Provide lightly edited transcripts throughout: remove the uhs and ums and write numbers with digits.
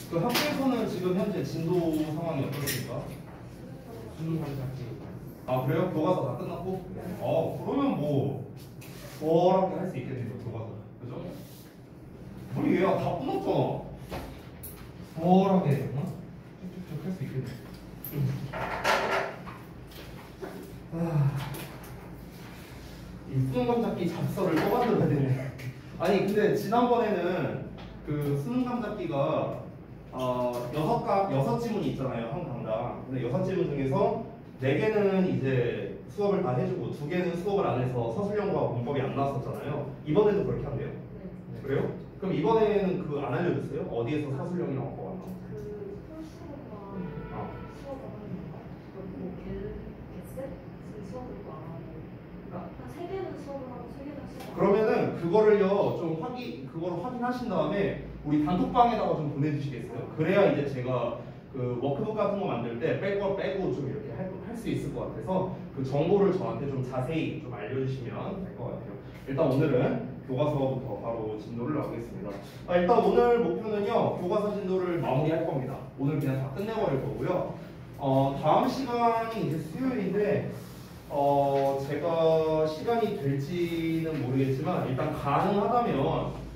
그 학교에서는 지금 현재 진도 상황이 어떻습니까? 아 그래요? 교과서 다 끝났고? 그러면 뭐 수월하게 할 수 있겠네요. 교과서 그죠? 우리 얘가 다 끝났잖아. 수월하게 쭉쭉쭉 할 수 있겠네. 이 수능감 잡기 잡서를 또 만들어야 되네. 아니 근데 지난번에는 그 수능감 잡기가 6지문이 있잖아요. 한 강당. 근데 6지문 중에서 4개는 이제 수업을 다 해주고 2개는 수업을 안 해서 서술형과 문법이 안 나왔었잖아요. 이번에도 그렇게 한대요. 네. 그래요? 그럼 이번에는 그 안 알려줬어요? 어디에서 서술형이랑 뭐가 나왔나? 그 폴수업과 수업을 하는 거. 그리고 개셋 수업을 또 안 하고. 그러니까 한 3개는 수업을 하고 3개는 수업. 그러면은 그거를요 좀 그거를 확인하신 다음에 우리 단톡방에다가 좀 보내주시겠어요? 그래야 이제 제가 그 워크북 같은 거 만들 때 뺄 거 빼고 좀 이렇게 할 수 있을 것 같아서 그 정보를 저한테 좀 자세히 좀 알려주시면 될 것 같아요. 일단 오늘은 교과서부터 바로 진도를 나오겠습니다. 일단 오늘 목표는요 교과서 진도를 마무리할 겁니다. 오늘 그냥 다 끝내버릴 거고요. 다음 시간이 이제 수요일인데 제가 시간이 될지는 모르겠지만 일단 가능하다면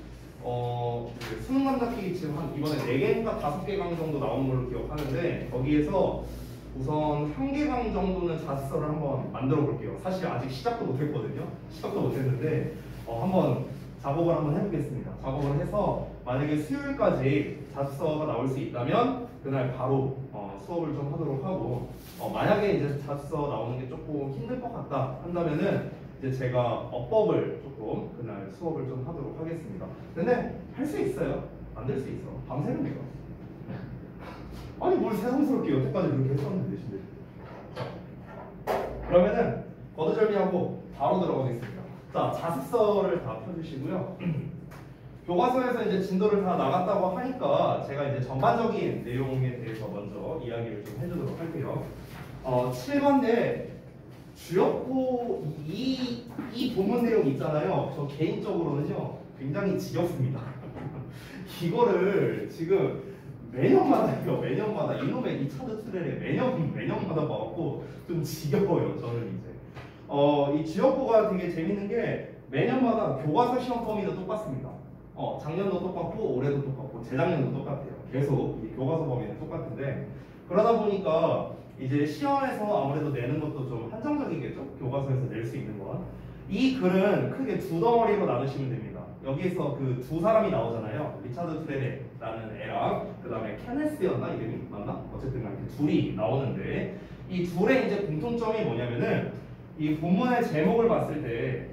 수능감 잡기 지금 한 이번에 4개인가 5개 강 정도 나오는 걸로 기억하는데 거기에서 우선 1개 강 정도는 자습서를 한번 만들어 볼게요. 사실 아직 시작도 못했거든요. 시작도 못했는데 한번 작업을 한번 해보겠습니다. 작업을 해서 만약에 수요일까지 자습서가 나올 수 있다면 그날 바로 수업을 좀 하도록 하고 만약에 이제 자습서 나오는 게 조금 힘들 것 같다 한다면은 이제 제가 어법을 조금 그날 수업을 좀 하도록 하겠습니다. 근데 할 수 있어요. 만들 수 있어. 밤새면 돼요. 아니 뭘 새삼스럽게 여태까지 그렇게 했었는데 대신에. 그러면은 거두절미하고 바로 들어가겠습니다. 자, 자습서를 다 펴주시고요. 교과서에서 이제 진도를 다 나갔다고 하니까 제가 이제 전반적인 내용에 대해서 먼저 이야기를 좀 해주도록 할게요. 7번대 주역고 이 본문 내용 있잖아요. 저 개인적으로는요 굉장히 지겹습니다. 이거를 지금 매년마다 해요. 매년마다 이놈의 리차드 트렐에 매년마다 봐갖고 좀 지겨워요. 저는 이제 이 주역고가 되게 재밌는 게 매년마다 교과서 시험 범위도 똑같습니다. 작년도 똑같고 올해도 똑같고 재작년도 똑같아요. 계속 이 교과서 범위는 똑같은데 그러다 보니까 이제 시험에서 아무래도 내는 것도 좀 한정적이겠죠? 교과서에서 낼 수 있는 건. 이 글은 크게 2덩어리로 나누시면 됩니다. 여기에서 그 2사람이 나오잖아요. 리차드 트레레라는 애랑 그 다음에 케네스였나? 이름이 맞나? 어쨌든 이렇게 둘이 나오는데 이 둘의 이제 공통점이 뭐냐면은 이 본문의 제목을 봤을 때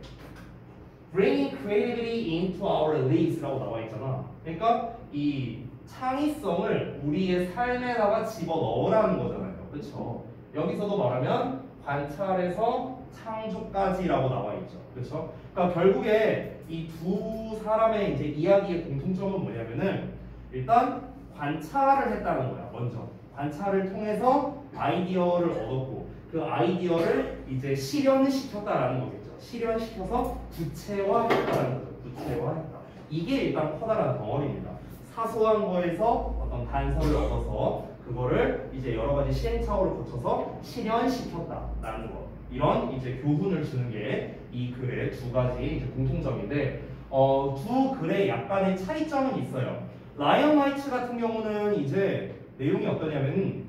Bringing creativity into our lives 라고 나와 있잖아. 그러니까 이 창의성을 우리의 삶에다가 집어넣으라는 거잖아요. 그렇죠? 여기서도 말하면 관찰에서 창조까지라고 나와 있죠. 그렇죠? 그러니까 결국에 이 2사람의 이제 이야기의 공통점은 뭐냐면은 일단 관찰을 했다는 거야. 먼저 관찰을 통해서 아이디어를 얻었고 그 아이디어를 이제 실현시켰다라는 거겠죠. 실현시켜서 구체화했다는 거죠. 구체화했다. 이게 일단 커다란 덩어리입니다. 사소한 거에서 어떤 단서를 얻어서 그거를 이제 여러 가지 시행착오를 거쳐서 실현시켰다라는 거. 이런 이제 교훈을 주는 게 이 글의 2가지 이제 공통점인데 두 글에 약간의 차이점은 있어요. 라이언 화이트 같은 경우는 이제 내용이 어떠냐면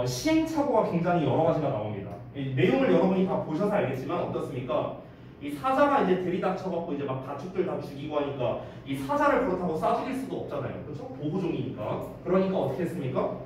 시행착오가 굉장히 여러 가지가 나옵니다. 이 내용을 여러분이 다 보셔서 알겠지만 어떻습니까? 이 사자가 이제 들이닥쳐갖고 이제 막 가축들 다 죽이고 하니까 이 사자를 그렇다고 쏴 죽일 수도 없잖아요. 그렇죠? 보호종이니까. 그러니까 어떻게 했습니까?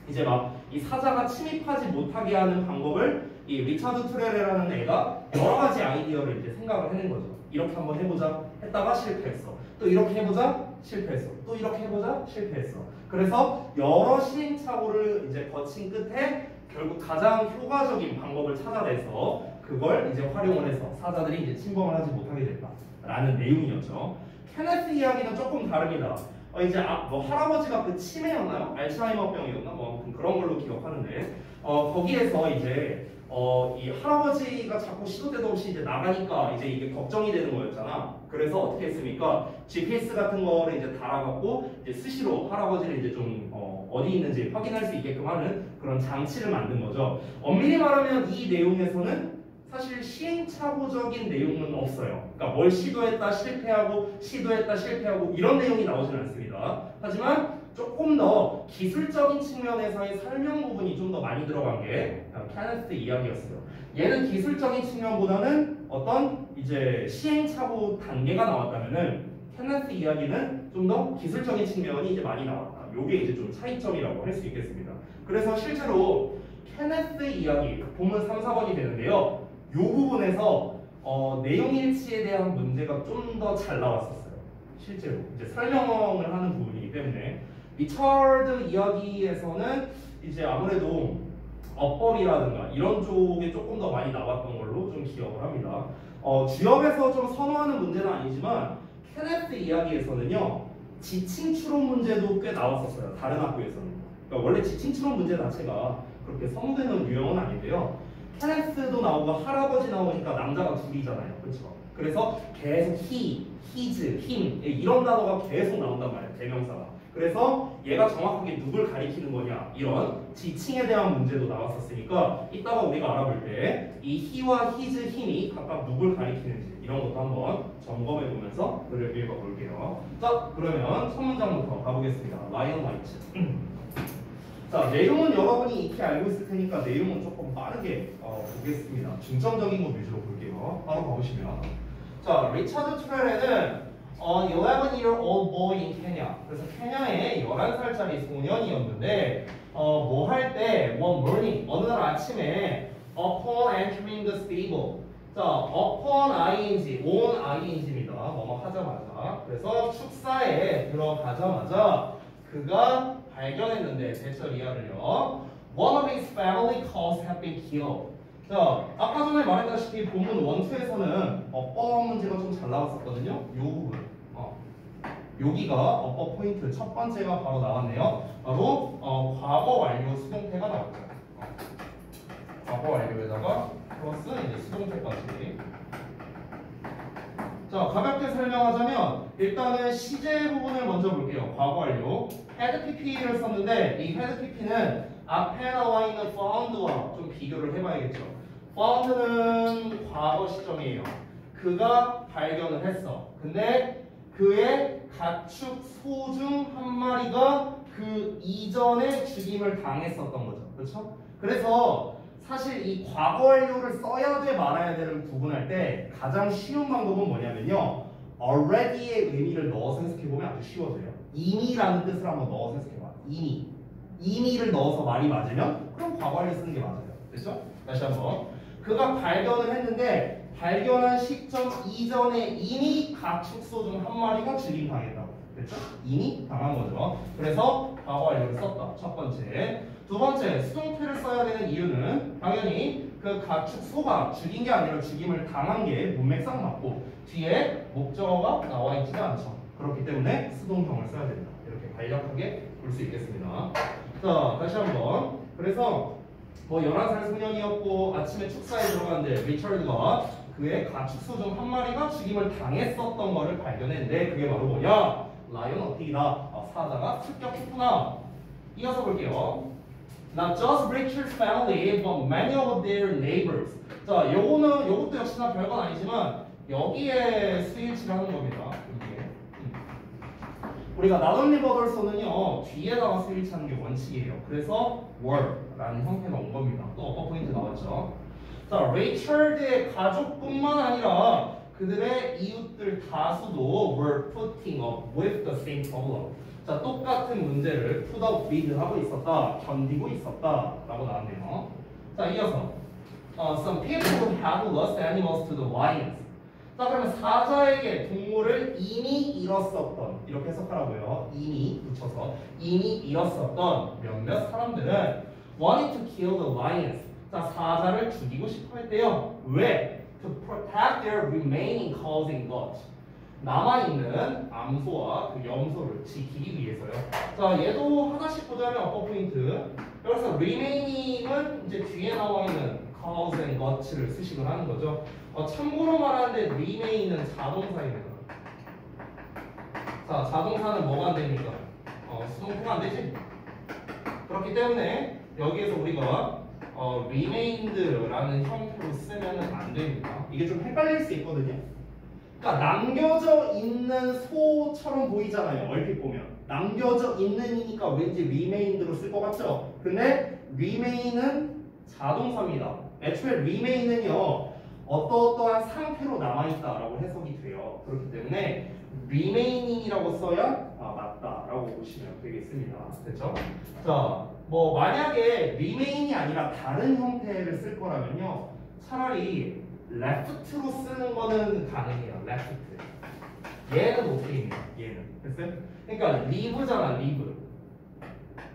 이제 막 이 사자가 침입하지 못하게 하는 방법을 이 리차드 트레레라는 애가 여러 가지 아이디어를 이제 생각을 해낸 거죠. 이렇게 한번 해보자 했다가 실패했어. 또 이렇게 해보자 실패했어. 또 이렇게 해보자 실패했어. 그래서 여러 시행착오를 이제 거친 끝에 결국 가장 효과적인 방법을 찾아내서 그걸 이제 활용을 해서 사자들이 이제 침범을 하지 못하게 됐다라는 내용이었죠. 케네스 이야기는 조금 다릅니다. 이제 뭐 할아버지가 그 치매였나요? 알츠하이머병이었나? 뭐 아무튼 그런 걸로 기억하는데 거기에서 이제 이 할아버지가 자꾸 시도 때도 없이 이제 나가니까 이제 이게 걱정이 되는 거였잖아. 그래서 어떻게 했습니까? GPS 같은 거를 이제 달아갖고 이제 수시로 할아버지를 이제 좀 어디 있는지 확인할 수 있게끔 하는 그런 장치를 만든 거죠. 엄밀히 말하면 이 내용에서는 사실 시행착오적인 내용은 없어요. 그러니까 뭘 시도했다 실패하고 시도했다 실패하고 이런 내용이 나오지는 않습니다. 하지만 조금 더 기술적인 측면에서의 설명 부분이 좀 더 많이 들어간 게 케네스 이야기였어요. 얘는 기술적인 측면보다는 어떤 이제 시행착오 단계가 나왔다면은 케네스 이야기는 좀 더 기술적인 측면이 이제 많이 나왔다. 요게 이제 좀 차이점이라고 할 수 있겠습니다. 그래서 실제로 케네스 이야기 보면 3, 4번이 되는데요. 요 부분에서 내용 일치에 대한 문제가 좀 더 잘 나왔었어요. 실제로 이제 설명을 하는 부분이기 때문에 리처드 이야기에서는 이제 아무래도 어법이라든가 이런 쪽에 조금 더 많이 나왔던 걸로 좀 기억을 합니다. 주역에서 좀 선호하는 문제는 아니지만 케네스 이야기에서는요 지칭 추론 문제도 꽤 나왔었어요. 다른 학교에서는. 그러니까 원래 지칭 추론 문제 자체가 그렇게 선호되는 유형은 아닌데요. 케네스도 나오고 할아버지 나오니까 남자가 둘이잖아요. 그렇죠? 그래서 계속 he, his, him 이런 단어가 계속 나온단 말이에요. 대명사가. 그래서 얘가 정확하게 누굴 가리키는 거냐 이런 지칭에 대한 문제도 나왔었으니까 이따가 우리가 알아볼 때 이 he와 his, him이 각각 누굴 가리키는지 이런 것도 한번 점검해 보면서 글을 읽어 볼게요. 자, 그러면 첫 문장부터 가보겠습니다. Lion Light. 자, 내용은 여러분이 익히 알고 있을 테니까 내용은 조금 빠르게 보겠습니다. 중점적인 거 위주로 볼게요. 바로 가보시면 자, 리차드 트렐레는 an 11-year-old boy in Kenya. 그래서 케냐의 11살짜리 소년이었는데 뭐 할 때 one morning 어느 날 아침에 upon entering the stable. 자, upon ing, on ing입니다. 뭐뭐 하자마자. 그래서 축사에 들어가자마자 그가 발견했는데 대처 리아를요. One of his family cows have been killed. 자, 아까 전에 말했다시피 본문 1, 2에서는 어법 문제가 좀 잘 나왔었거든요. 요 부분. 여기가 어법 포인트 첫 번째가 바로 나왔네요. 바로 과거 완료 수동태가 나왔죠. 과거 완료에다가 플러스 이제 수동태까지. 자, 가볍게 설명하자면 일단은 시제 부분을 먼저 볼게요. 과거 완료. had pp를 썼는데 이 had pp는 앞에 나와 있는 found와 좀 비교를 해봐야겠죠. found는 과거 시점이에요. 그가 발견을 했어. 근데 그의 가축 소 중 한 마리가 그 이전에 죽임을 당했었던 거죠. 그렇죠? 그래서 사실 이 과거 완료를 써야 돼 말아야 돼를 구분할 때 가장 쉬운 방법은 뭐냐면요. already의 의미를 넣어서 해석해보면 아주 쉬워져요. 이미라는 뜻을 한번 넣어서 해석해봐. 이미를 넣어서 말이 맞으면 그럼 과거 완료 쓰는 게 맞아요. 됐죠? 다시 한번. 그가 발견을 했는데 발견한 시점 이전에 이미 가축소 중 한 마리가 죽임당했다고. 됐죠? 이미 당한 거죠. 그래서 과거 완료를 썼다. 첫 번째. 두 번째, 수동태를 써야 되는 이유는 당연히 그 가축소가 죽인 게 아니라 죽임을 당한 게 문맥상 맞고 뒤에 목적어가 나와 있지는 않죠. 그렇기 때문에 수동형을 써야 된다. 이렇게 간략하게 볼 수 있겠습니다. 자, 다시 한번. 그래서 뭐 11살 소년이었고 아침에 축사에 들어갔는데 리처드가 그의 가축소 중 한 마리가 죽임을 당했었던 거를 발견했는데 그게 바로 뭐냐? 라이언 어택이다. 사자가 습격했구나. 이어서 볼게요. Not just Richard's family, but many of their neighbors. 자, 요것도 역시나 별건 아니지만 여기에 스위치를 하는 겁니다. 이게. 우리가 not only but also는요 뒤에다가 스위치하는 게 원칙이에요. 그래서 were라는 형태가 온 겁니다. 또 어퍼 포인트 나왔죠. 자, 리처드의 가족뿐만 아니라 그들의 이웃들 다수도 were putting up with the same problem. 자, 똑같은 문제를 put up with 하고 있었다, 견디고 있었다 라고 나왔네요. 자, 이어서 some people have lost animals to the lions. 자, 그러면 사자에게 동물을 이미 잃었었던 이렇게 해석하라고요. 이미 붙여서 이미 잃었었던 몇몇 사람들은 wanted to kill the lions. 자, 사자를 죽이고 싶어 했대요. 왜? To protect their remaining causing gut. 남아있는 암소와 그 염소를 지키기 위해서요. 자, 얘도 하나씩 보자면 어퍼 포인트. 그래서 remaining은 이제 뒤에 나와 있는 cause and got를 수식을 하는 거죠. 참고로 말하는데 remain은 자동사입니다. 자, 자동사는 뭐가 안 됩니까? 수동태가 안 되지. 그렇기 때문에 여기에서 우리가 remained라는 형태로 쓰면은 안 됩니다. 이게 좀 헷갈릴 수 있거든요. 그러니까 남겨져 있는 소처럼 보이잖아요. 얼핏 보면 남겨져 있는이니까 왠지 remained로 쓸 것 같죠? 근데 remain은 자동사입니다. 애초에 remain은요 어떠어떠한 상태로 남아있다라고 해석이 돼요. 그렇기 때문에 remaining이라고 써야 맞다라고 보시면 되겠습니다. 됐죠? 자, 뭐 만약에 remain이 아니라 다른 형태를 쓸 거라면요 차라리 left로 쓰는 거는 가능해요. left. 얘는 오케이입니다. 얘는 됐어요? 그러니까 leave잖아, leave.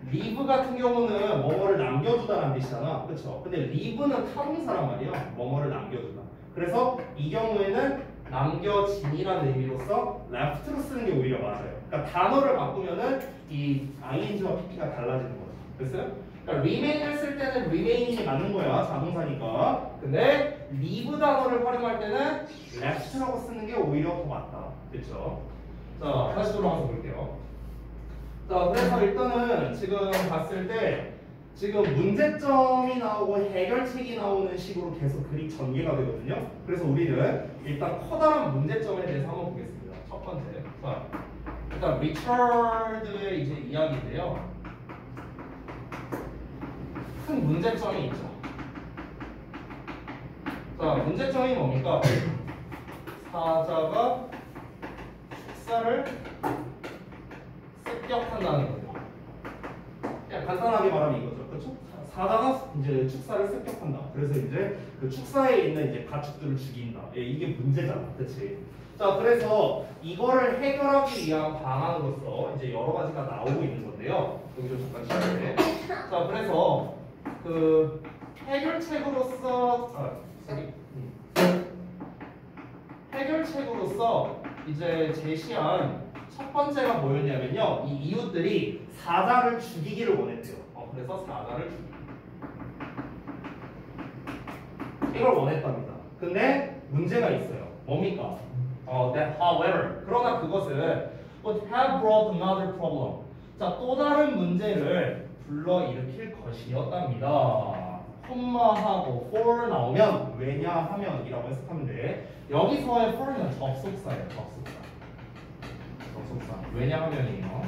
leave 같은 경우는 뭐뭐를 남겨두다라는 뜻이잖아, 그렇죠? 근데 leave는 타동사란 말이야. 뭐뭐를 남겨두다. 그래서 이 경우에는 남겨진이라는 의미로서 left로 쓰는 게 오히려 맞아요. 그러니까 단어를 바꾸면은 이 ing와 pp가 달라지는 거죠. 됐어요? 그러니까 remain을 쓸 때는 remain이 맞는 거야, 자동사니까. 근데 leave 단어를 활용할 때는 left라고 쓰는 게 오히려 더 맞다. 그렇죠? 자, 다시 돌아가서 볼게요. 자, 그래서 일단은 지금 봤을 때 지금 문제점이 나오고 해결책이 나오는 식으로 계속 글이 전개가 되거든요. 그래서 우리는 일단 커다란 문제점에 대해서 한번 보겠습니다. 첫 번째. 자, 일단 리처드의 이제 이야기인데요. 큰 문제점이 있죠. 자, 문제점이 뭡니까? 사자가 축사를 습격한다는 거죠. 그냥 간단하게 말하면 이거죠. 그렇죠? 사자가 이제 축사를 습격한다. 그래서 이제 그 축사에 있는 이제 가축들을 죽인다. 이게 문제잖아. 그렇지? 자, 그래서 이거를 해결하기 위한 방안으로서 이제 여러 가지가 나오고 있는 건데요. 여기 좀 잠깐 시작해. 자, 그래서 그 해결책으로서 이제 제시한 첫 번째가 뭐였냐면요. 이 이웃들이 사자를 죽이기를 원했대요. 그래서 사자를 죽이기. 이걸 원했답니다. 근데 문제가 있어요. 뭡니까? That however. 그러나 그것은 would have brought another problem. 자, 또 다른 문제를 불러일으킬 것이었답니다. 콤마하고 for 나오면 왜냐하면이라고 해석하면 돼. 여기서의 for는 접속사예요. 접속사. 왜냐하면이에요.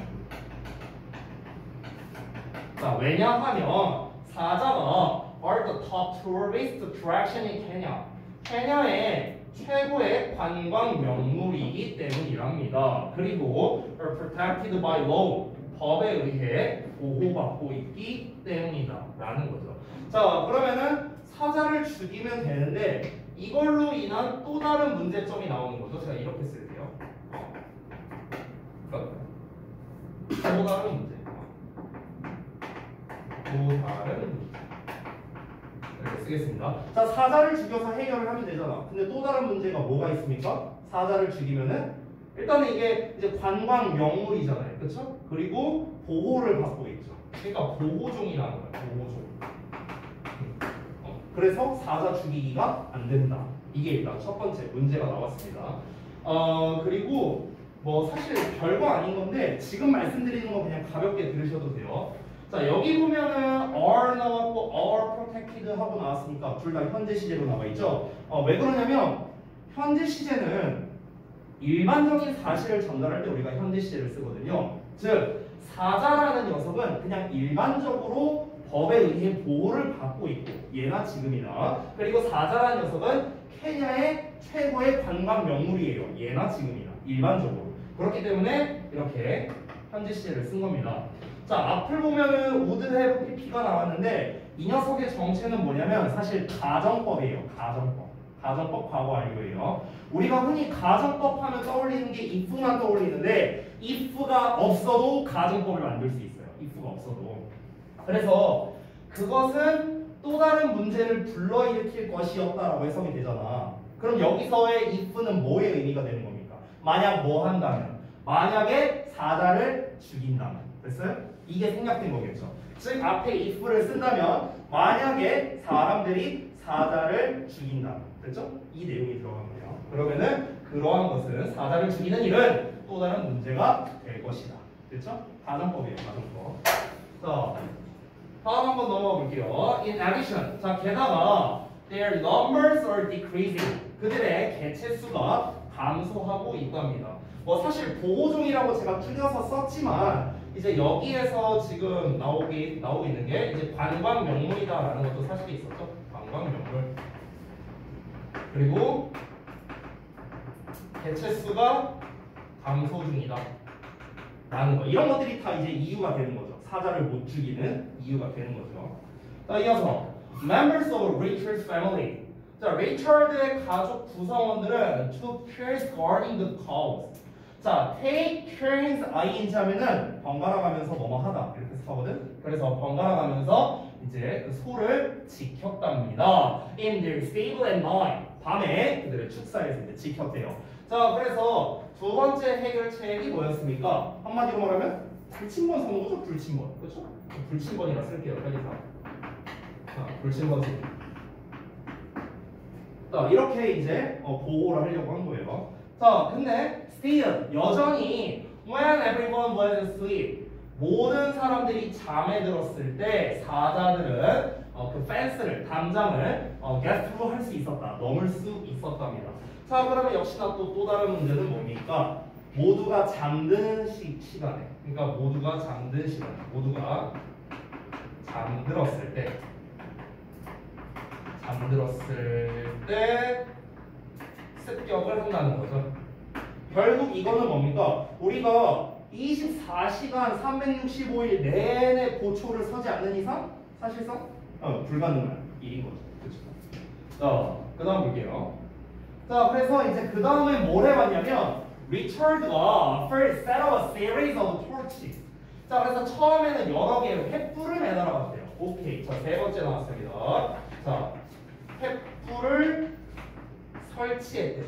자, 왜냐하면 사자가 are the top tourist attraction in Kenya. 케냐의 최고의 관광 명물이기 때문이랍니다. 그리고 are protected by law. 법에 의해 보호받고 있기 때문이다. 라는 거죠. 자, 그러면은 사자를 죽이면 되는데 이걸로 인한 또 다른 문제점이 나오는 거죠. 제가 이렇게 쓸게요. 또 다른 문제. 이렇게 쓰겠습니다. 자, 사자를 죽여서 해결을 하면 되잖아. 근데 또 다른 문제가 뭐가 있습니까? 사자를 죽이면은 일단은 이게 이제 관광 명물이잖아요. 그렇죠? 그리고 보호를 받고 있죠. 그러니까 보호종이라는 거예요. 보호종. 그래서 사자 죽이기가 안 된다. 이게 일단 첫 번째 문제가 나왔습니다. 그리고 뭐 사실 별거 아닌 건데 지금 말씀드리는 거 그냥 가볍게 들으셔도 돼요. 자, 여기 보면은 are 나왔고 are protected 하고 나왔으니까 둘 다 현재 시제로 나와 있죠. 왜 그러냐면 현재 시제는 일반적인 사실을 전달할 때 우리가 현재 시제를 쓰거든요. 즉 사자라는 녀석은 그냥 일반적으로 법에 의해 보호를 받고 있고 얘가 지금이다. 그리고 사자라는 녀석은 케냐의 최고의 관광 명물이에요. 얘나 지금이나 일반적으로. 그렇기 때문에 이렇게 현재 시제를 쓴 겁니다. 자, 앞을 보면은 would have pp가 나왔는데 이 녀석의 정체는 뭐냐면 사실 가정법이에요. 가정법 과거 완료예요. 우리가 흔히 가정법 하면 떠올리는 게 if만 떠올리는데 if가 없어도 가정법을 만들 수 있어요. if가 없어도. 그래서 그것은 또 다른 문제를 불러일으킬 것이었다라고 해석이 되잖아. 그럼 여기서의 if는 뭐의 의미가 되는 겁니까? 만약 뭐 한다면? 만약에 사자를 죽인다면. 됐어요? 이게 생략된 거겠죠. 즉 앞에 if를 쓴다면 만약에 사람들이 사자를 죽인다. 됐죠? 이 내용이 들어가네요. 그러면은 그러한 것은 사자를 죽이는 일은 또 다른 문제가 될 것이다. 됐죠? 가정법이에요. 가정법. 자, 다음 한번 넘어가 볼게요. In addition, 자 게다가 their numbers are decreasing. 그들의 개체 수가 감소하고 있답니다. 뭐 사실 보호종이라고 제가 줄여서 썼지만 이제 여기에서 지금 나오고 있는 게 이제 관광 명물이다라는 것도 사실이 있었죠. 관광 명물. 그리고 개체 수가 감소 중이다. 라는 거. 이런 것들이 다 이제 이유가 되는 거죠. 사자를 못 죽이는 이유가 되는 거죠. 자, 이어서 members of Richard's family. 자, 리처드의 가족 구성원들은 took turns guarding the cows. 자, take turns ing 하면은 번갈아 가면서 뭐뭐 하다 이렇게 쓰거든. 그래서 번갈아 가면서 이제 그 소를 지켰답니다. In their stable at night. 밤에 그들의 축사에서 이제 지켰대요. 자, 그래서 두 번째 해결책이 뭐였습니까? 한마디로 말하면 불침번 쓰는 거죠. 불침번. 그렇죠? 불침번이라 쓸게요. 편의상. 자, 불침번 쓰기. 자, 이렇게 이제 보호를 하려고 한 거예요. 자, 근데 still 여전히 when everyone was asleep 모든 사람들이 잠에 들었을 때 사자들은 그 펜스를 담장을 get through 할 수 있었다. 넘을 수 있었답니다. 자, 그러면 역시나 또 다른 문제는 뭡니까? 모두가 잠드는 시간에, 그러니까 모두가 잠든 시간, 모두가 잠들었을 때 습격을 한다는 거죠. 결국 이거는 뭡니까? 우리가 24시간 365일 내내 보초를 서지 않는 이상 사실상 불가능한 일인 거죠. 그렇죠? 자, 그 다음 볼게요. 자, 그래서 이제 그 다음에 뭘 해봤냐면 리처드가 first set up a series of torches. 자, 그래서 처음에는 여러 개의 횃불을 매달아 봤대요. 오케이. 자, 세 번째 나왔습니다. 자, 횃불을 설치했대요.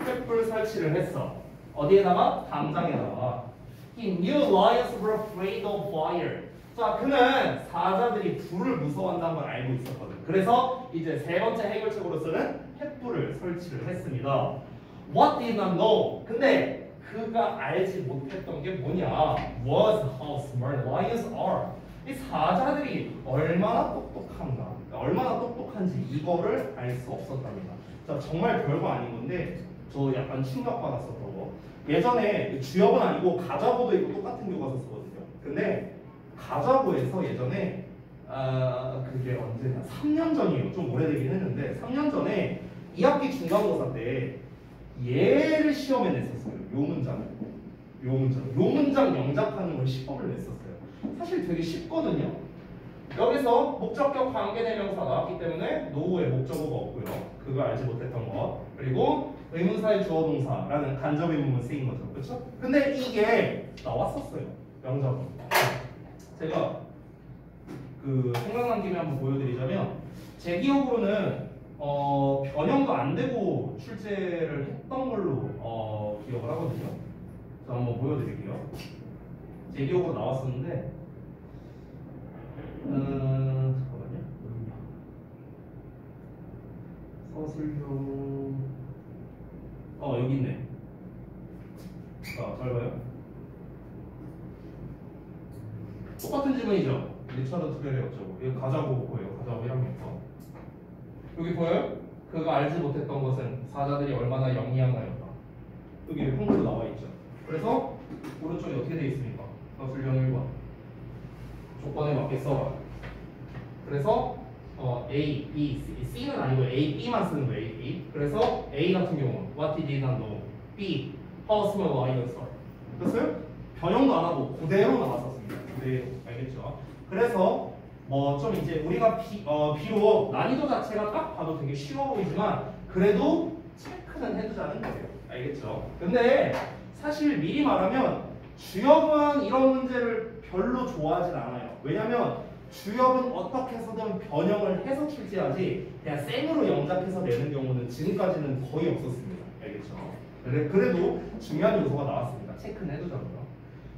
횃불 설치를 했어. 어디에다가? 담장에다가. He knew lions were afraid of fire. 자, 그는 사자들이 불을 무서워한다는 걸 알고 있었거든. 그래서 이제 세 번째 해결책으로서는 횃불을 설치를 했습니다. What did not know? 근데 그가 알지 못했던 게 뭐냐? Was how smart lions are. 이 사자들이 얼마나 똑똑한가? 얼마나 똑똑한지 이거를 알 수 없었답니다. 자, 정말 별거 아닌 건데 저 약간 충격받았었던 거. 예전에 주역은 아니고 가자보도 있고 똑같은 교과서 쓰거든요. 근데 가자보에서 예전에 그게 언제냐? 3년 전이에요. 좀 오래되긴 했는데 3년 전에 2학기 중간고사 때 얘를 시험에 냈었어요. 요 문장 영작하는 걸 시험을 냈었어요. 사실 되게 쉽거든요. 여기서 목적격 관계대명사 나왔기 때문에 노후에 목적어가 없고요. 그거 알지 못했던 거. 그리고 의문사의 주어동사라는 간접의 부분 쓰인 거죠. 그렇죠? 근데 이게 나왔었어요. 영작은. 제가 생각난 김에 한번 보여드리자면 제 기억으로는 변형도 안 되고 출제를 했던 걸로 기억을 하거든요. 자, 한번 보여드릴게요. 제 기억으로 나왔었는데 잠깐만요. 서술형 여기 있네. 자, 잘 봐요. 똑같은 질문이죠. 리처드 트렐의 어쩌고. 이거 가자고 보여요. 가자고 1학년에서. 여기 보여요? 그가 알지 못했던 것은 사자들이 얼마나 영리한가였다. 여기 홍보로 나와 있죠. 그래서 오른쪽에 어떻게 되어 있습니까? 서술형 1번. 조건에 맞게 써라. 그래서 A, B, C는 아니고 A, B만 쓰는 거예요. A, B. 그래서 A 같은 경우 What did he not know? B, How small lions are? 됐어요? 변형도 안 하고 그대로 나왔었습니다. 그대로. 알겠죠? 그래서 좀 이제 우리가 비록 난이도 자체가 딱 봐도 되게 쉬워 보이지만 그래도 체크는 해두자는 거예요. 알겠죠? 근데 사실 미리 말하면 주역은 이런 문제를 별로 좋아하진 않아요. 왜냐면 주역은 어떻게 해서든 변형을 해서 출제하지 그냥 생으로 영작해서 내는 경우는 지금까지는 거의 없었습니다. 알겠죠? 그래도 중요한 요소가 나왔습니다. 체크는 해두자고요.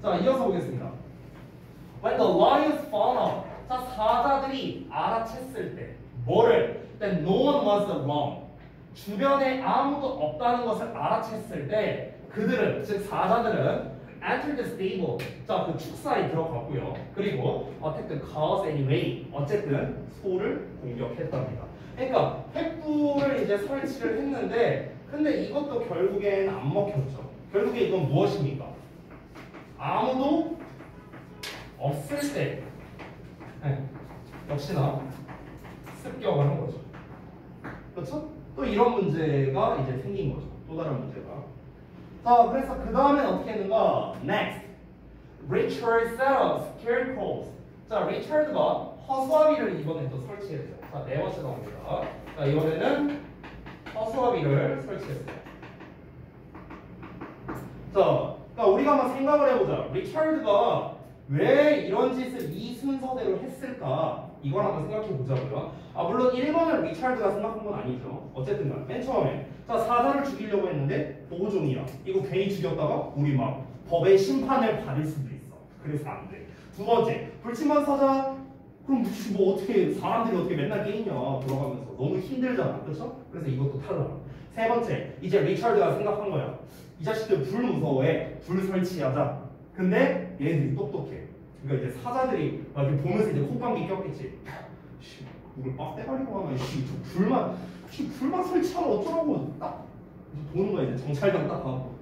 자, 이어서 보겠습니다. When the lions found out, 자, 사자들이 알아챘을 때 뭐를? That no one was wrong. 주변에 아무도 없다는 것을 알아챘을 때 그들은, 즉 사자들은 entered the stable. 자, 그 축사에 들어갔고요. 그리고 attacked the cows anyway. 어쨌든 소를 공격했답니다. 그러니까 횃불을 이제 설치를 했는데 근데 이것도 결국엔 안 먹혔죠. 결국에 이건 무엇입니까? 아무도 없을 때 역시나 습격을 한 거죠. 그렇죠? 또 이런 문제가 이제 생긴 거죠. 또 다른 문제가. 자, 그래서 그 다음엔 어떻게 했는가? Next, Richard set up scarecrows. 자, 리처드가 허수아비를 이번에 또 설치했어요. 자, 네 번째 나옵니다. 자, 이번에는 허수아비를 설치했어요. 자, 그러니까 우리가 한번 생각을 해보자. 리처드가 왜 이런 짓을 이 순서대로 했을까? 이걸 한번 생각해 보자고요. 물론 1번은 리처드가 생각한 건 아니죠. 어쨌든 간 맨 처음에 자, 사자를 죽이려고 했는데 보호종이야. 이거 괜히 죽였다가 우리 막 법의 심판을 받을 수도 있어. 그래서 안 돼. 두 번째, 불침한 사자. 그럼 뭐 어떻게 사람들이 어떻게 맨날 게임이야 돌아가면서 너무 힘들잖아. 그렇죠? 그래서 이것도 타잖아. 세 번째, 이제 리처드가 생각한 거야. 이 자식들 불 무서워해. 불 설치하자. 근데 얘네들이 똑똑해. 그러니까 이제 사자들이 막 이렇게 보면서 이제 콧방귀 꼈겠지. 씨, 이걸 빡대가리고 하면 저 불만 설치하면 어쩌라고 딱 보는 거야. 이제 정찰병 딱 가고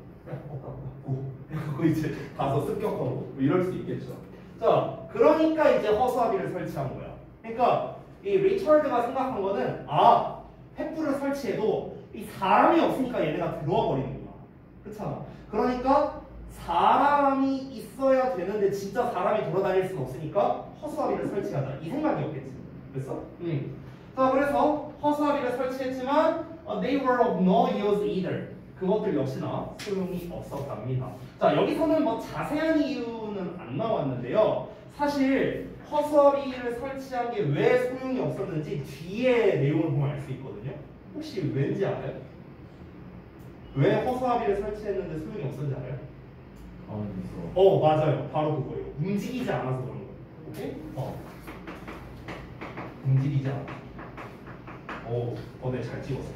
그거 이제 가서 습격하고 뭐 이럴 수 있겠죠. 자, 그러니까 이제 허수아비를 설치한 거야. 그러니까 이 리처드가 생각한 거는 횃불을 설치해도 이 사람이 없으니까 얘네가 들어와 버리는구나. 그렇잖아. 그러니까 사람이 있어야 되는데 진짜 사람이 돌아다닐 수는 없으니까 허수아비를 설치하자. 이 생각이었겠지. 그랬어? 자, 그래서 허수아비를 설치했지만 they were of no use either. 그것들 역시나 소용이 없었답니다. 자, 여기서는 뭐 자세한 이유는 안 나왔는데요. 사실 허수아비를 설치한 게 왜 소용이 없었는지 뒤에 내용을 보면 알 수 있거든요. 혹시 왠지 알아요? 왜 허수아비를 설치했는데 소용이 없었는지 알아요? 맞아요. 바로 그거예요. 움직이지 않아서 그런 거예요. 오케이? 움직이지 않아. 네, 잘 찍었어.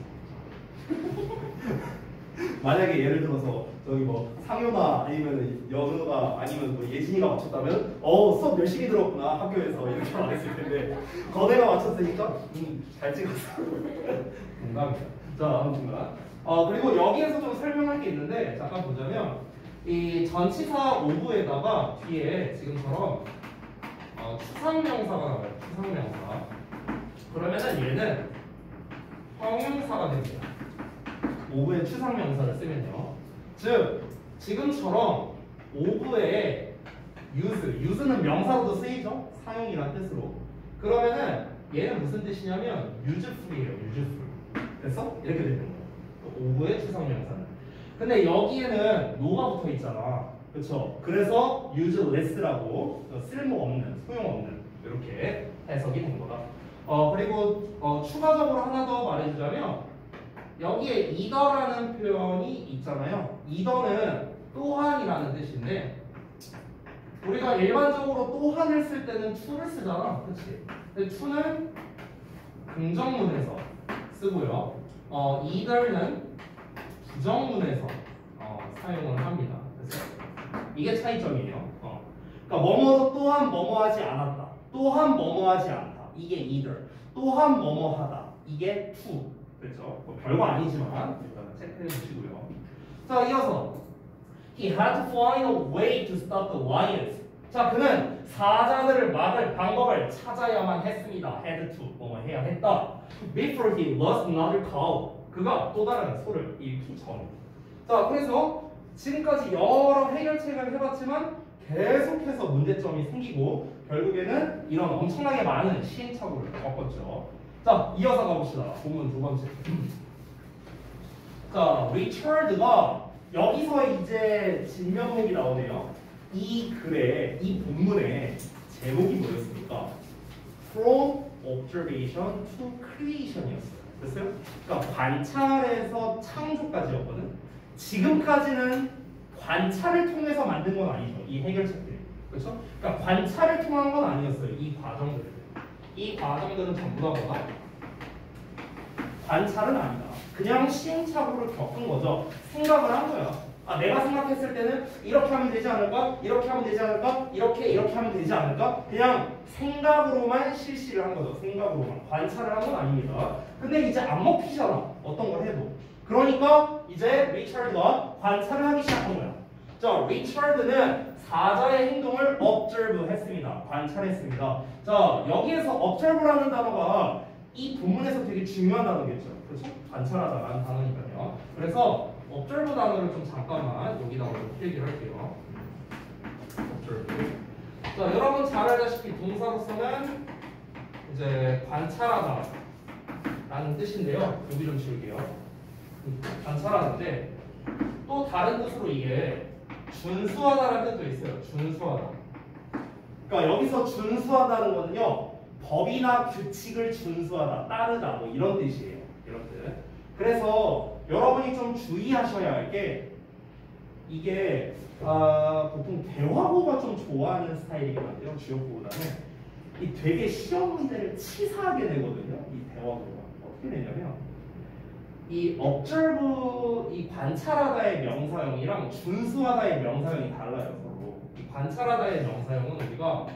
만약에 예를 들어서 저기 뭐 상효나 아니면 연우가 아니면 뭐 예진이가 맞췄다면 수업 열심히 들었구나 학교에서 이렇게 말했을 텐데 거대가 맞췄으니까 잘 찍었어. 공감이야. 자, 아무튼간 그리고 여기에서 좀 설명할 게 있는데 잠깐 보자면 이 전치사 오브에다가 뒤에 지금처럼 추상명사가 나와요. 추상명사. 그러면은 얘는 형용사가 됩니다. 오브에 추상명사를 쓰면요. 즉 지금처럼 오브에 use는 명사로도 쓰이죠. 사용이란 뜻으로. 그러면은 얘는 무슨 뜻이냐면 useful이에요. useful. 그래서 이렇게 되는 거예요. 오브의 추상명사는. 근데 여기에는 no가 붙어 있잖아. 그렇죠? 그래서 useless라고 쓸모없는, 소용없는 이렇게 해석이 된 거다. 그리고 추가적으로 하나 더 말해주자면 여기에 either라는 표현이 있잖아요. either는 또한이라는 뜻인데 우리가 일반적으로 또한을 쓸 때는 to를 쓰잖아. 그치? 근데 to는 긍정문에서 쓰고요. either는 부정문에서 사용을 합니다. 그래서 이게 차이점이에요. 그러니까 뭐뭐도 또한 뭐뭐하지 않았다. 또한 뭐뭐하지 않다. 이게 either. 또한 뭐뭐하다. 이게 to. 그렇죠? 뭐 별거 아니지만 일단 체크해 주시고요. 자, 이어서 He had to find a way to stop the lions. 자, 그는 사자들을 막을 방법을 찾아야만 했습니다. had to, 뭐뭐 해야 했다. Before he lost another cow. 그가 또 다른 소를 잃기 전. 자, 그래서 지금까지 여러 해결책을 해봤지만 계속해서 문제점이 생기고 결국에는 이런 엄청나게 많은 시행착오를 겪었죠. 자, 이어서 가봅시다. 본문 두 번째. 자, 리처드가 여기서 이제 진면목이 나오네요. 이 글에, 이 본문의 제목이 뭐였습니까? From Observation to Creation이었어요. 됐어요? 그러니까 관찰에서 창조까지였거든. 지금까지는 관찰을 통해서 만든 건 아니죠. 이 해결책들이. 그렇죠? 그러니까 관찰을 통한 건 아니었어요. 이 과정들은 전부 다 뭐다? 관찰은 아니다. 그냥 시행착오를 겪은 거죠. 생각을 한 거야. 아, 내가 생각했을 때는 이렇게 하면 되지 않을까? 이렇게 하면 되지 않을까? 이렇게 하면 되지 않을까? 그냥 생각으로만 실시를 한 거죠. 생각으로만. 관찰을 한 건 아닙니다. 근데 이제 안 먹히잖아. 어떤 걸 해도. 그러니까 이제 리처드가 관찰을 하기 시작한 거야. 자, 리처드는 사자의 행동을 observe 했습니다. 관찰했습니다. 자, 여기에서 observe라는 단어가 이 본문에서 되게 중요한 단어겠죠. 그렇죠? 관찰하다라는 단어니까요. 그래서 observe 단어를 좀 잠깐만 여기다가 좀 필기를 할게요. observe. 자, 여러분 잘 알다시피 동사로서는 이제 관찰하다 라는 뜻인데요. 여기 좀 지울게요. 관찰하는데 또 다른 뜻으로 이게 준수하다라는 뜻도 있어요. 준수하다. 그러니까 여기서 준수하다는 거는요, 법이나 규칙을 준수하다, 따르다 뭐 이런 뜻이에요. 이런 뜻. 그래서 여러분이 좀 주의하셔야 할 게 이게 보통 대화고가 좀 좋아하는 스타일이긴 한데요. 주역보다는 이 되게 시험 문제를 치사하게 내거든요. 이 대화고가 어떻게 내냐면 이 observe, 이 관찰하다의 명사형이랑 준수하다의 명사형이 달라요. 서로. 이 관찰하다의 명사형은 우리가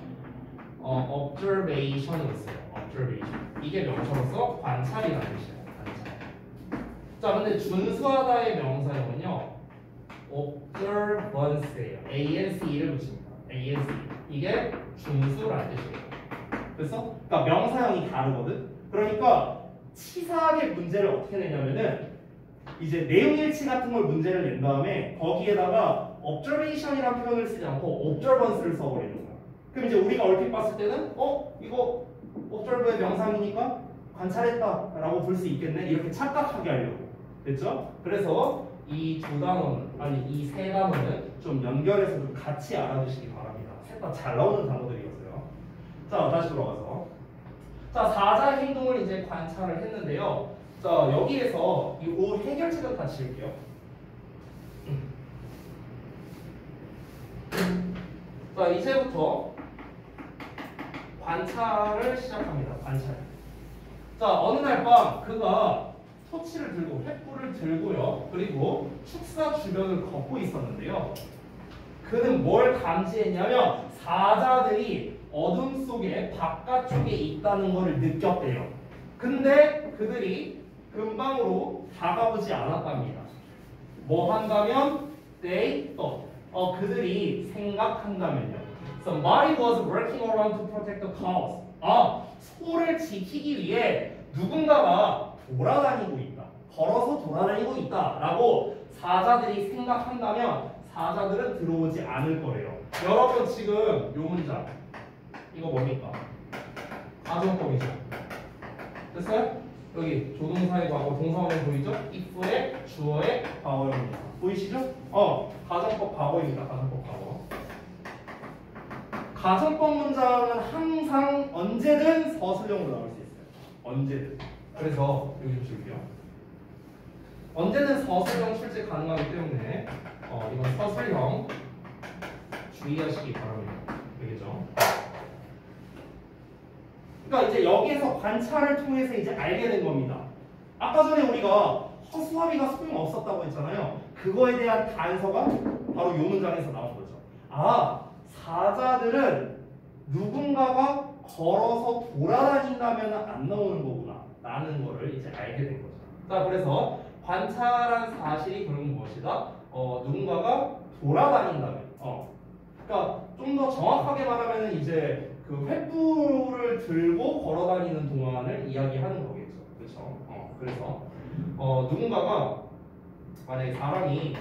observation으로 써요. observation. 이게 명사로서 관찰이라는 뜻이에요. 관찰. 자, 근데 준수하다의 명사형은요, observance예요. ance를 붙입니다. ance. 이게 준수라는 뜻이에요. 그래서 그러니까 명사형이 다르거든. 그러니까 치사하게 문제를 어떻게 내냐면은 이제 내용일치 같은 걸 문제를 낸 다음에 거기에다가 observation이라는 표현을 쓰지 않고 observance를 써버리는 거야. 그럼 이제 우리가 얼핏 봤을 때는 이거 observe의 명상이니까 관찰했다라고 볼 수 있겠네 이렇게 착각하게 하려고. 됐죠? 그래서 이 두 단어는 아니 이 세 단어는 좀 연결해서 좀 같이 알아두시기 바랍니다. 셋 다 잘 나오는 단어들이었어요. 자, 다시 돌아가서 자, 사자의 행동을 이제 관찰을 했는데요. 자, 여기에서 이 오 해결책을 다 지을게요. 자, 이제부터 관찰을 시작합니다. 관찰. 자, 어느 날 밤 그가 토치를 들고 횃불을 들고요. 그리고 축사 주변을 걷고 있었는데요. 그는 뭘 감지했냐면 사자들이 어둠 속에 바깥쪽에 있다는 것을 느꼈대요. 근데 그들이 근방으로 다가오지 않았답니다. 뭐 한다면 they thought. 그들이 생각한다면요. Somebody was working around to protect the cows. 소를 지키기 위해 누군가가 돌아다니고 있다. 걸어서 돌아다니고 있다라고 사자들이 생각한다면 사자들은 들어오지 않을 거예요. 여러분 지금 요 문장 이거 뭡니까? 가정법이죠. 됐어요? 여기 조동사의 과거 동사원형 보이죠? if의 주어의 과거형입니다. 보이시죠? 가정법 과거입니다. 가정법 과거. 가정법 문장은 항상 언제든 서술형으로 나올 수 있어요. 언제든. 그래서 여기 좀 줄게요. 언제든 서술형 출제 가능하기 때문에 이건 서술형 주의하시기 바랍니다. 되겠죠? 그러니까 이제 여기에서 관찰을 통해서 이제 알게 된 겁니다. 아까 전에 우리가 허수아비가 소용없었다고 했잖아요. 그거에 대한 단서가 바로 이 문장에서 나온 거죠. 사자들은 누군가가 걸어서 돌아다닌다면 안 나오는 거구나 라는 거를 이제 알게 된 거죠. 자, 그래서 관찰한 사실이 그런 무엇이다? 누군가가 돌아다닌다면 그러니까 좀 더 정확하게 말하면 이제 그 횃불을 들고 걸어다니는 동안을 이야기하는 거겠죠. 그렇죠? 그래서 누군가가 만약에 사람이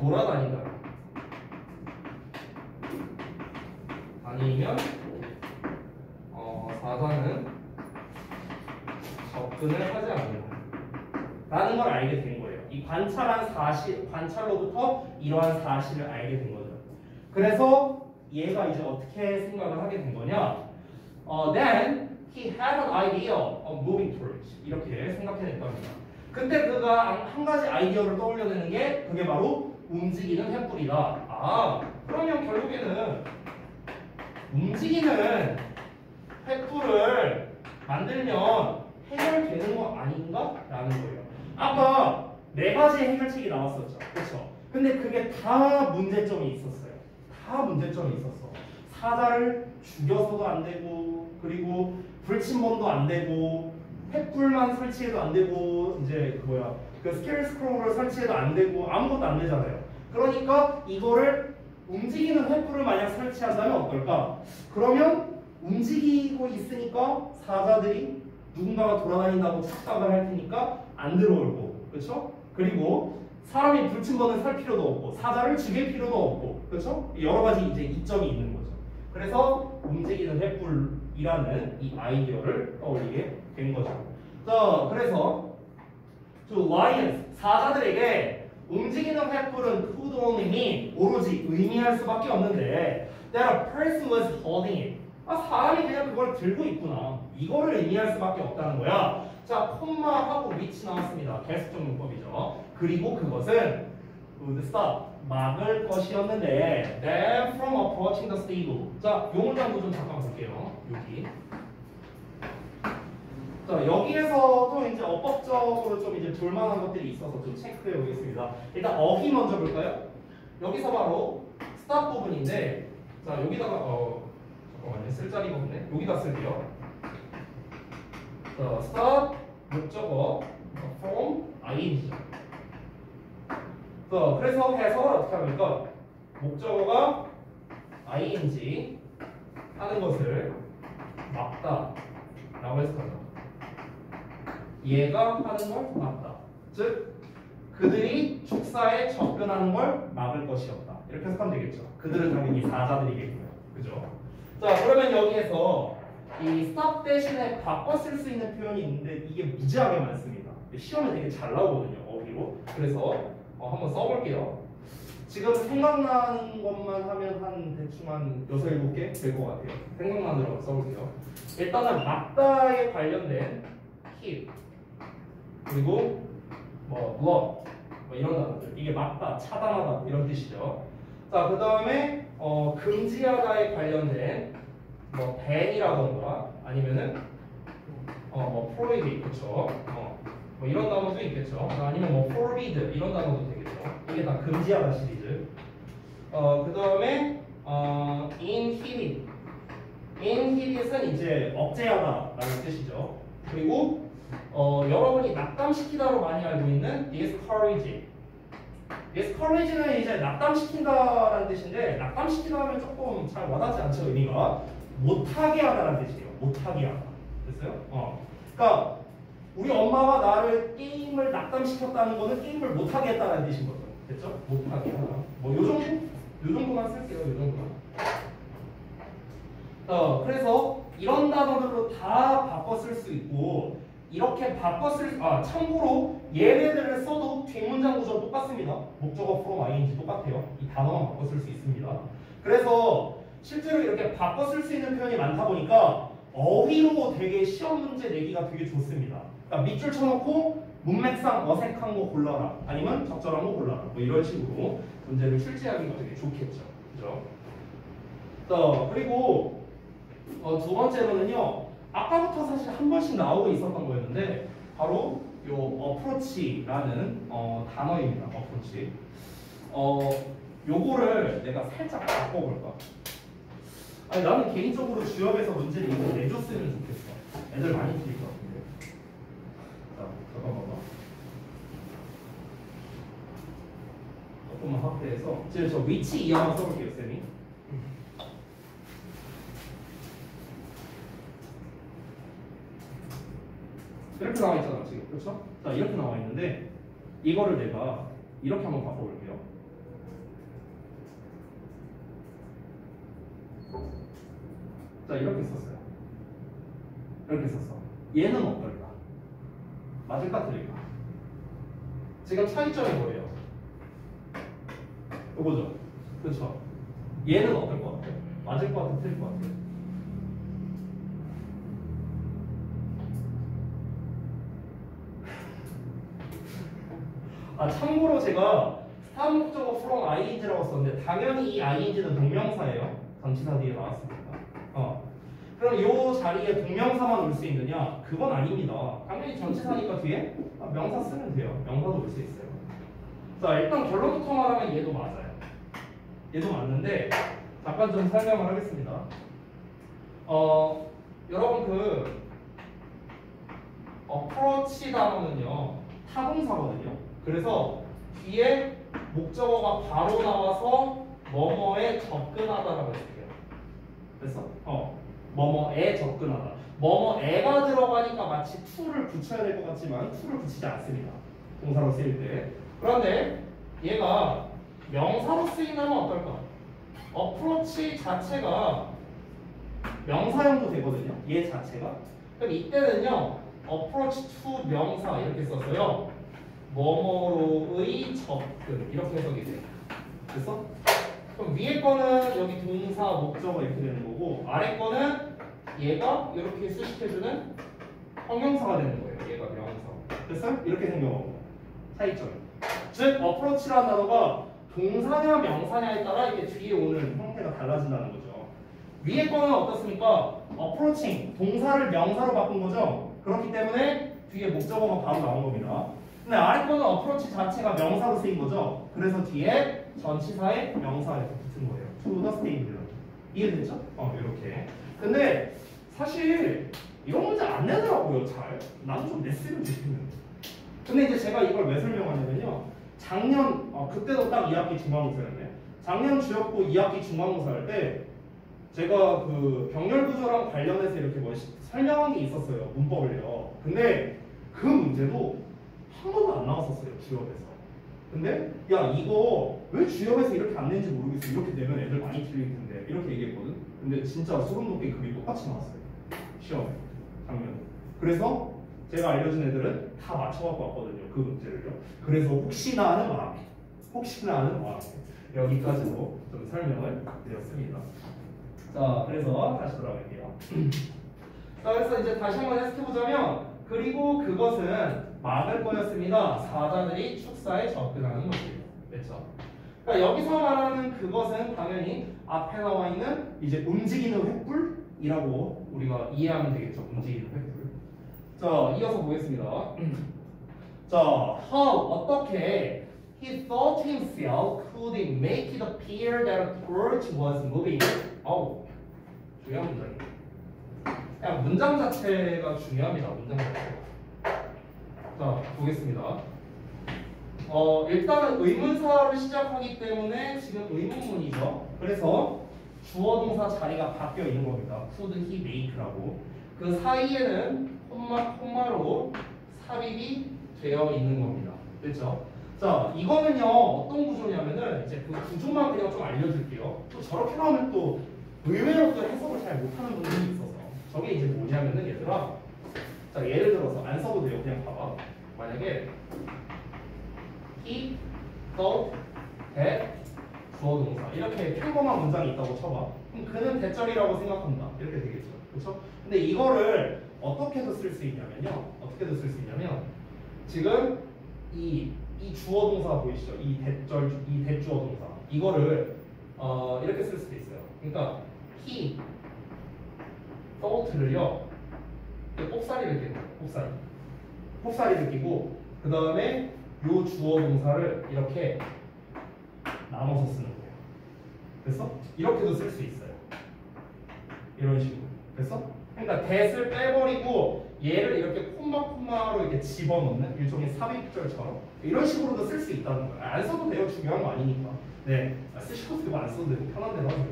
돌아다닌다 아니면 사자는 접근을 하지 않는다 라는 걸 알게 된 거예요. 이 관찰한 사실, 관찰로부터 이러한 사실을 알게 된 거죠. 그래서 얘가 이제 어떻게 생각을 하게 된 거냐? Then he had an idea of moving towards. 이렇게 생각해냈답니다. 근데 그가 한 가지 아이디어를 떠올려내는 게 그게 바로 움직이는 횃불이다. 그러면 결국에는 움직이는 횃불을 만들면 해결되는 거 아닌가? 라는 거예요. 아까 네 가지의 해결책이 나왔었죠. 그렇죠? 근데 그게 다 문제점이 있었어요. 다 문제점이 있었어. 사자를 죽여서도 안 되고, 그리고 불침번도 안 되고, 횃불만 설치해도 안 되고, 이제 그 스케일 스크롤을 설치해도 안 되고, 아무것도 안 되잖아요. 그러니까 이거를 움직이는 횃불을 만약 설치한다면 어떨까? 그러면 움직이고 있으니까 사자들이 누군가가 돌아다닌다고 착각을 할 테니까 안 들어올 거고, 그렇죠? 그리고 사람이 불침번을 살 필요도 없고, 사자를 죽일 필요도 없고, 그렇죠? 여러 가지 이제 이점이 있는 거죠. 그래서 움직이는 횃불이라는 이 아이디어를 떠올리게 된 거죠. 자, 그래서 to lions, 사자들에게 움직이는 횃불은 could only mean, 오로지 의미할 수밖에 없는데 that a person was holding it. 사람이 그냥 그걸 들고 있구나. 이거를 의미할 수밖에 없다는 거야. 자, 콤마하고 which 나왔습니다. 계속적 문법이죠. 그리고 그것은 would stop, 막을 것이었는데 them from approaching the stable. 자, 요 문장도 좀 잠깐 볼게요. 여기. 자, 여기에서도 이제 어법적으로 좀 이제 볼만한 것들이 있어서 좀 체크해 보겠습니다. 일단 어휘 먼저 볼까요? 여기서 바로 stop 부분인데, 자, 여기다가 잠깐만요. 쓸 자리가 없네. 여기다 쓸게요. 자, stop 목적어 from ing죠. 자, 그래서 해석을 어떻게 합니까? 목적어가 ing 하는 것을 막다 라고 해석하죠. 얘가 하는 걸 막다. 즉 그들이 축사에 접근하는 걸 막을 것이었다. 이렇게 해석하면 되겠죠. 그들은 당연히 사자들이겠고요. 그죠? 자, 그러면 여기에서 이 stop 대신에 바꿔 쓸 수 있는 표현이 있는데 이게 무지하게 많습니다. 시험에 되게 잘 나오거든요. 어휘로. 그래서 한번 써볼게요. 지금 생각나는 것만 하면 한 대충 한 6, 7개 될 것 같아요. 생각나는 대로 써볼게요. 일단은 막다에 관련된 keep, 그리고 block, 이런 단어들. 이게 막다, 차단하다 이런 뜻이죠. 자, 그 다음에 금지하다에 관련된 ban이라던가 아니면은 prohibit, 그쵸? 이런 단어도 있겠죠. 아니면 forbid 이런 단어도 되겠죠. 이게 다 금지하다 시리즈. 그 다음에 inhibit. inhibit은 이제 억제하다라는 뜻이죠. 그리고 여러분이 낙담시키다로 많이 알고 있는 discourage. discourage는 이제 낙담시킨다라는 뜻인데, 낙담시키다 하면 조금 잘 와닿지 않죠. 의미가 못하게 하다라는 뜻이에요. 못하게 하다. 됐어요? 그러니까 우리 엄마가 나를 게임을 낙담시켰다는 거는 게임을 못하게 했다는 뜻인 거죠. 됐죠? 못하게 하다. 요 정도만 쓸게요. 요 정도만. 그래서 이런 단어들로 다 바꿔 쓸 수 있고, 이렇게 바꿔 참고로 얘네들을 써도 뒷문장 구조 똑같습니다. 목적어 from ing 똑같아요. 이 단어만 바꿔 쓸 수 있습니다. 그래서 실제로 이렇게 바꿔 쓸 수 있는 표현이 많다 보니까 어휘로 되게 시험 문제 내기가 되게 좋습니다. 그러니까 밑줄 쳐놓고 문맥상 어색한 거 골라라, 아니면 적절한 거 골라라, 이런 식으로 문제를 출제하기가 되게 좋겠죠. 그죠? 그리고 두 번째로는요, 아까부터 사실 한 번씩 나오고 있었던 거였는데 바로 요 approach라는 단어입니다. approach. 요거를 내가 살짝 바꿔볼까? 아니, 나는 개인적으로 주역에서 문제를 이거 내줬으면 좋겠어. 애들 많이 틀릴 것 같은데. 자, 잠깐만. 조금만 확대해서 지금 저 위치 이하만 써볼게요, 쌤이. 이렇게 나와 있잖아, 지금. 그렇죠? 자, 이렇게 나와 있는데 이거를 내가 이렇게 한번 바꿔볼게요. 자, 이렇게 썼어요. 이렇게 썼어. 얘는 어떨까? 맞을까, 틀릴까? 지금 차이점이 뭐예요? 이거죠? 그렇죠? 얘는 어떨 것 같아요? 맞을 것 같아요, 틀릴 것 같아요? 참고로 제가 스탑 목적어 from ing라고 썼는데 당연히 이 ing는 동명사예요. 전치사 뒤에 나왔습니다. 그럼 요 자리에 동명사만 올 수 있느냐? 그건 아닙니다. 당연히 전치사니까 뒤에 명사 쓰면 돼요. 명사도 올 수 있어요. 자, 일단 결론부터 말하면 얘도 맞아요. 얘도 맞는데 잠깐 좀 설명을 하겠습니다. 여러분 그 어프로치 단어는요 타동사거든요. 그래서 뒤에 목적어가 바로 나와서 뭐뭐에 접근하다라고 했어요. 그래서 뭐뭐에 접근하다. 뭐뭐에가 들어가니까 마치 to를 붙여야 될 것 같지만 to를 붙이지 않습니다. 동사로 쓰일 때. 그런데 얘가 명사로 쓰인다면 어떨까? 어프로치 자체가 명사형도 되거든요. 얘 자체가. 그럼 이때는요. approach to 명사 이렇게 썼어요. 뭐뭐로의 접근 이렇게 해석이 돼요. 됐어? 그럼 위에 거는 여기 동사, 목적어 이렇게 되는 거고 아래 거는 얘가 이렇게 수식해주는 형용사가 되는 거예요. 얘가 명사. 됐어요? 이렇게 생겨먹고 차이점. 즉 approach라는 단어가 동사냐 명사냐에 따라 이게 뒤에 오는 형태가 달라진다는 거죠. 위에 거는 어떻습니까? approaching 동사를 명사로 바꾼 거죠. 그렇기 때문에 뒤에 목적어가 바로 나온 겁니다. 근데 아래 거는 approach 자체가 명사로 쓰인 거죠. 그래서 뒤에 전치사에 명사가 이렇게 붙은 거예요. to the state. 이해됐죠? 이렇게. 근데 사실 이런 문제 안 내더라고요, 잘. 나도 좀 냈으면 좋겠는데. 근데 이제 제가 이걸 왜 설명하냐면요. 작년, 그때도 딱 2학기 중간고사였네. 작년 주역고 2학기 중간고사 할 때 제가 그 병렬구조랑 관련해서 이렇게 뭐 설명한 게 있었어요. 문법을요. 근데 그 문제도 한 번도 안 나왔었어요. 주역에서. 근데 야 이거 왜 주역에서 이렇게 안 낸지 모르겠어. 이렇게 내면 애들 많이 틀릴 텐데. 이렇게 얘기했거든. 근데 진짜 소름 돋게 그게 똑같이 나왔어요. 시험에. 작년에. 그래서 제가 알려준 애들은 다 맞춰갖고 왔거든요. 그 문제를요. 그래서 혹시나 하는 마음에 여기까지로 좀 설명을 드렸습니다. 자, 그래서 다시 돌아갈게요. 자, 그래서 이제 다시 한번 해석해보자면 그리고 그것은 막을 거였습니다. 사자들이 축사에 접근하는 것이에요. 그렇죠? 그러니까 여기서 말하는 그것은 당연히 앞에 나와 있는 이제 움직이는 횃불이라고 우리가 이해하면 되겠죠. 움직이는 횃불. 자, 이어서 보겠습니다. 자, how 어떻게 he thought himself could make it appear that a torch was moving. 중요한 문장이에요. 그냥 문장 자체가 중요합니다. 문장 자체가. 자, 보겠습니다. 일단은 의문사로 시작하기 때문에 지금 의문문이죠. 그래서 주어 동사 자리가 바뀌어 있는 겁니다. could he make라고. 그 사이에는 콤마로 삽입이 되어 있는 겁니다. 그렇죠? 자, 이거는요 어떤 구조냐면은 이제 그 구조만 그냥 좀 알려줄게요. 또 저렇게 나오면 또 의외로 또 해석을 잘 못하는 분들이 있어서 저게 이제 뭐냐면은 얘들아, 자 예를 들어서 안 써도 돼요. 그냥 봐봐. 만약에 he thought that 주어 동사 이렇게 평범한 문장이 있다고 쳐봐. 그럼 그는 대절이라고 생각한다. 이렇게 되겠죠. 그렇죠? 근데 이거를 어떻게도 쓸 수 있냐면요. 어떻게도 쓸 수 있냐면 지금 이 주어 동사 보이시죠? 이 대주어 동사 이거를 이렇게 쓸 수도 있어요. 그러니까 he thought를요 꼭사리를 끼는 거예요. 꼭사리를 끼고 그 다음에 요 주어 동사를 이렇게 나눠서 쓰는 거예요. 됐어? 이렇게도 쓸 수 있어요. 이런 식으로. 됐어? 그러니까 that을 빼버리고 얘를 이렇게 콤마로 이렇게 집어넣는 일종의 삽입절처럼 이런 식으로도 쓸 수 있다는 거예요. 안 써도 돼요. 중요한 거 아니니까. 네, 쓰시고 쓰고 안 써도 되고 편한 대로 하세요.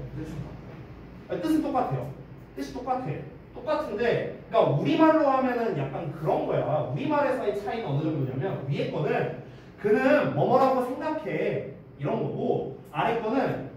뜻은 똑같아요. 뜻이 똑같은데, 그러니까 우리말로 하면은 약간 그런 거야. 우리말에서의 차이는 어느 정도냐면 위에 거는 그는 뭐뭐라고 생각해 이런 거고 아래 거는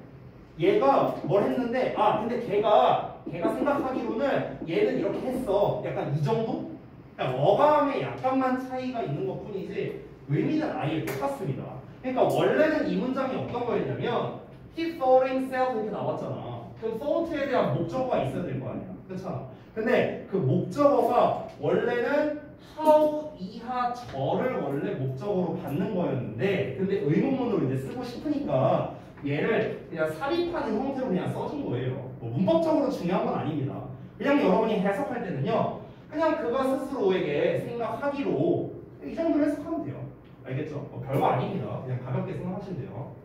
얘가 뭘 했는데 근데 걔가 생각하기로는 얘는 이렇게 했어. 약간 이 정도? 그러니까 어감에 약간만 차이가 있는 것 뿐이지 의미는 아예 똑같습니다. 그러니까 원래는 이 문장이 어떤 거였냐면 he thought himself 이렇게 나왔잖아. 그럼 thought에 대한 목적어가 있어야 될 거 아니야. 그렇잖아. 근데 그 목적어가 원래는 how 이하 저를 원래 목적어로 받는 거였는데 근데 의문문으로 이제 쓰고 싶으니까 얘를 그냥 삽입하는 형태로 그냥 써준 거예요. 뭐 문법적으로 중요한 건 아닙니다. 그냥 여러분이 해석할 때는요. 그냥 그가 스스로에게 생각하기로 이 정도로 해석하면 돼요. 알겠죠? 별거 아닙니다. 그냥 가볍게 생각하시면 돼요.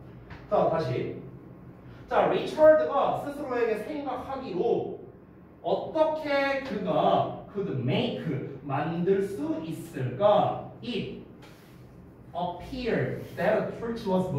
자, 다시. 자, 리처드가 스스로에게 생각하기로 어떻게 그가 could make 만들 수 있을까? It appeared that a church was